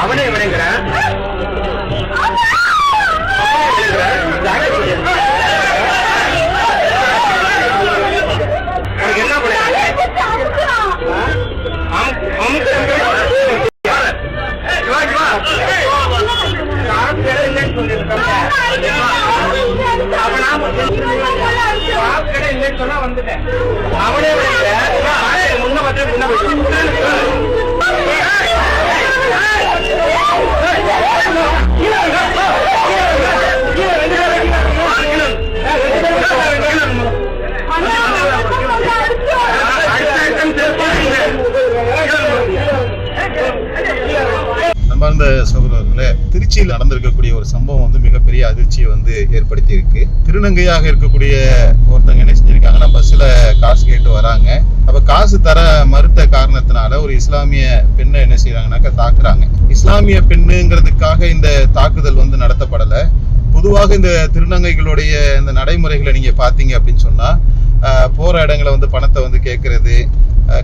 அவனே என்ன சொன்னா வந்துட்டேன் அவனே முன்ன அன்பார்ந்த சகோதரர்களே, திருச்சியில் நடந்திருக்கக்கூடிய ஒரு சம்பவம் வந்து மிகப்பெரிய அதிர்ச்சியை வந்து ஏற்படுத்தி இருக்கு. திருநங்கையாக இருக்கக்கூடிய ஒருத்தங்க என்ன செஞ்சிருக்காங்கன்னா, பஸ்ல காசு கேட்டு வராங்க. அப்ப காசு தர மறுத்த காரணத்தினால ஒரு இஸ்லாமிய பெண்ணை என்ன செய்யறாங்கன்னாக்கா தாக்குறாங்க. இஸ்லாமிய பெண்ணுங்கிறதுக்காக இந்த தாக்குதல் வந்து நடத்தப்படல. பொதுவாக இந்த திருநங்கைகளுடைய இந்த நடைமுறைகளை நீங்க பாத்தீங்க அப்படின்னு சொன்னா, போற இடங்களை வந்து பணத்தை வந்து கேட்கறது,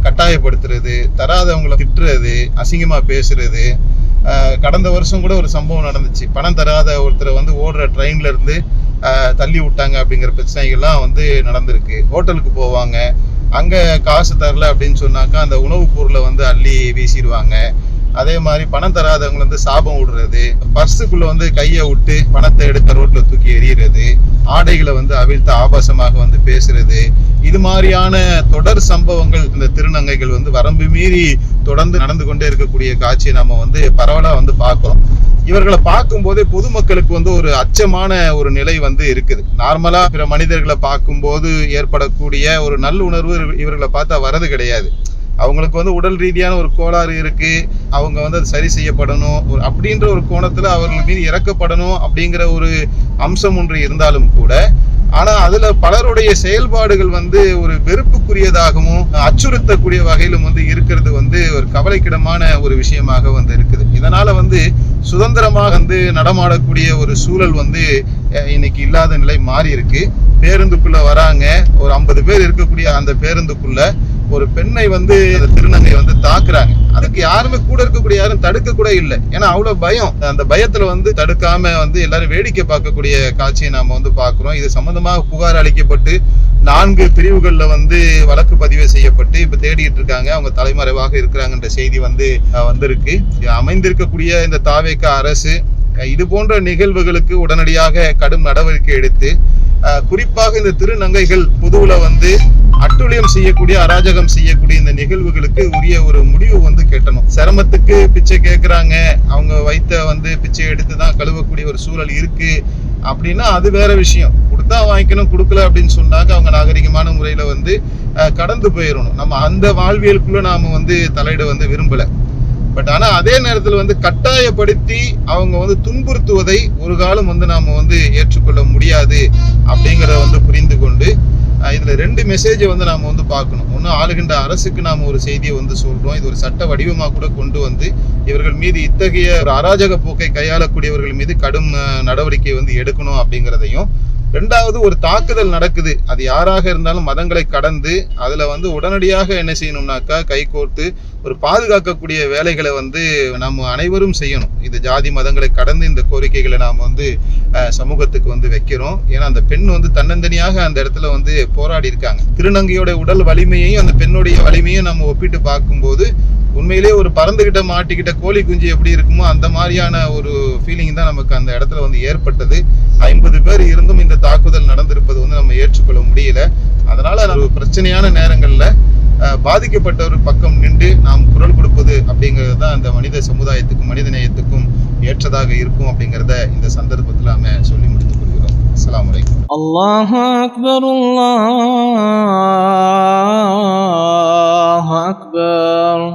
கட்டாயப்படுத்துறது, தராதவங்களை திட்டுறது, அசிங்கமா பேசுறது. கடந்த வருஷம் கூட ஒரு சம்பவம் நடந்துச்சு. பணம் தராத ஒருத்தரை வந்து ஓடுற ட்ரெயின்ல இருந்து தள்ளி விட்டாங்க அப்படிங்கிற பிரச்சனைகள்லாம் வந்து நடந்திருக்கு. ஹோட்டலுக்கு போவாங்க, அங்க காசு தரல அப்படின்னு சொன்னாக்கா அந்த உணவுப் பொருளை வந்து அள்ளி வீசிடுவாங்க. அதே மாதிரி பணம் தராதவங்களை வந்து சாபம் விடுறது, பர்ஸுக்குள்ள வந்து கையை விட்டு பணத்தை எடுத்த ரோட்ல தூக்கி எறிகிறது, ஆடைகளை வந்து அவிழ்த்து ஆபாசமாக வந்து பேசுறது, இது மாதிரியான தொடர் சம்பவங்கள் இந்த திருநங்கைகள் வந்து வரம்பு மீறி தொடர்ந்து நடந்து கொண்டே இருக்கக்கூடிய காட்சியை நம்ம வந்து பரவலா வந்து பார்க்கிறோம். இவர்களை பார்க்கும் போதே பொதுமக்களுக்கு வந்து ஒரு அச்சமான ஒரு நிலை வந்து இருக்குது. நார்மலா பிற மனிதர்களை பார்க்கும்போது ஏற்படக்கூடிய ஒரு நல்லுணர்வு இவர்களை பார்த்தா வரது கிடையாது. அவங்களுக்கு வந்து உடல் ரீதியான ஒரு கோளாறு இருக்கு, அவங்க வந்து அது சரி செய்யப்படணும் அப்படின்ற ஒரு கோணத்துல அவர்கள் மீது இறக்கப்படணும் அப்படிங்கிற ஒரு அம்சம் ஒன்று இருந்தாலும் கூட, ஆனா அதுல பலருடைய செயல்பாடுகள் வந்து ஒரு வெறுப்புக்குரியதாகவும் அச்சுறுத்தக்கூடிய வகையிலும் வந்து இருக்கிறது வந்து ஒரு கவலைக்கிடமான ஒரு விஷயமாக வந்து இருக்குது. இதனால வந்து சுதந்திரமாக வந்து நடமாடக்கூடிய ஒரு சூழல் வந்து இன்னைக்கு இல்லாத நிலை மாறி இருக்கு. பேருந்துக்குள்ள வராங்க, ஒரு 50 பேர் இருக்கக்கூடிய அந்த பேருந்துக்குள்ள ஒரு பெண்ணை வந்து திருநங்கை வந்து தாக்குறாங்க. அதுக்கு யாருமே கூட இருக்கக்கூடிய யாரும் தடுக்க கூட இல்லை. ஏன்னா அவ்வளவு பயம். அந்த பயத்துல வந்து தடுக்காம வந்து எல்லாரும் வேடிக்கை பார்க்கக்கூடிய காட்சியை நாம வந்து பாக்குறோம். இது சம்பந்தமாக புகார் அளிக்கப்பட்டு 4 பிரிவுகள்ல வந்து வழக்கு பதிவு செய்யப்பட்டு இப்ப தேடிட்டு இருக்காங்க. அவங்க தலைமறைவாக இருக்கிறாங்கன்ற செய்தி வந்து வந்திருக்கு. அமைந்திருக்கக்கூடிய இந்த தாவேக அரசு இது போன்ற நிகழ்வுகளுக்கு உடனடியாக கடும் நடவடிக்கை எடுத்து, குறிப்பாக இந்த திருநங்கைகள் பொதுவுல வந்து அட்டுழியம் செய்யக்கூடிய, அராஜகம் செய்யக்கூடிய இந்த நிகழ்வுகளுக்கு உரிய ஒரு முடிவு வந்து கேட்டணும். சிரமத்துக்கு பிச்சை கேட்கறாங்க, அவங்க வைத்த வந்து பிச்சை எடுத்துதான் கழுவக்கூடிய ஒரு சூழல் இருக்கு அப்படின்னா அது வேற விஷயம். கொடுத்தா வாங்கிக்கணும், கொடுக்கல அப்படின்னு சொன்னாக்க அவங்க நாகரிகமான முறையில வந்து கடந்து போயிடணும். நம்ம அந்த வாழ்வியலுக்குள்ள நாம வந்து தலையிட வந்து விரும்பல. பட் ஆனா அதே நேரத்தில் வந்து கட்டாயப்படுத்தி அவங்க வந்து துன்புறுத்துவதை ஒரு காலம் வந்து நாம வந்து ஏற்றுக்கொள்ள முடியாது அப்படிங்கிறத வந்து புரிந்து கொண்டு, இதுல 2 மெசேஜை வந்து நாம வந்து பார்க்கணும். ஒண்ணு, ஆளுகின்ற அரசுக்கு நாம ஒரு செய்தியை வந்து சொல்றோம். இது ஒரு சட்ட வடிவமா கூட கொண்டு வந்து இவர்கள் மீது இத்தகைய ஒரு அராஜக போக்கை கையாளக்கூடியவர்கள் மீது கடும் நடவடிக்கை வந்து எடுக்கணும் அப்படிங்கிறதையும், 2வது ஒரு தாக்குதல் நடக்குது, அது யாராக இருந்தாலும் மதங்களை கடந்து அதுல வந்து உடனடியாக என்ன செய்யணும்னாக்கா கைகோர்த்து ஒரு பாதுகாக்கக்கூடிய வேலைகளை வந்து நம்ம அனைவரும் செய்யணும். இது ஜாதி மதங்களை கடந்து இந்த கோரிக்கைகளை நாம் வந்து சமூகத்துக்கு வந்து வைக்கிறோம். ஏன்னா அந்த பெண் வந்து தன்னந்தனியாக அந்த இடத்துல வந்து போராடி இருக்காங்க. திருநங்கையோட உடல் வலிமையையும் அந்த பெண்ணுடைய வலிமையும் நம்ம ஒப்பிட்டு பார்க்கும்போது உண்மையிலேயே ஒரு பறந்துகிட்ட மாட்டிக்கிட்ட கோழி குஞ்சு எப்படி இருக்குமோ அந்த மாதிரியான ஒரு ஃபீலிங் தான் நமக்கு அந்த இடத்துல வந்து ஏற்பட்டது. 50 பேர் இருந்தும் இந்த தாக்குதல் நடந்திருப்பது வந்து நம்ம ஏற்றுக்கொள்ள முடியல. அதனால ஒரு பிரச்சனையான நேரங்கள்ல பாதிக்கப்பட்ட ஒரு பக்கம் நின்று நாம் குரல் கொடுப்பது அப்படிங்கிறது தான் அந்த மனித சமுதாயத்துக்கும் மனித நேயத்துக்கும் ஏற்றதாக இருக்கும் அப்படிங்கிறத இந்த சந்தர்ப்பத்தில் நாம சொல்லி முடித்துக் கொள்கிறோம். அஸ்ஸலாமு அலைக்கும். அல்லாஹு அக்பர், அல்லாஹு அக்பர்.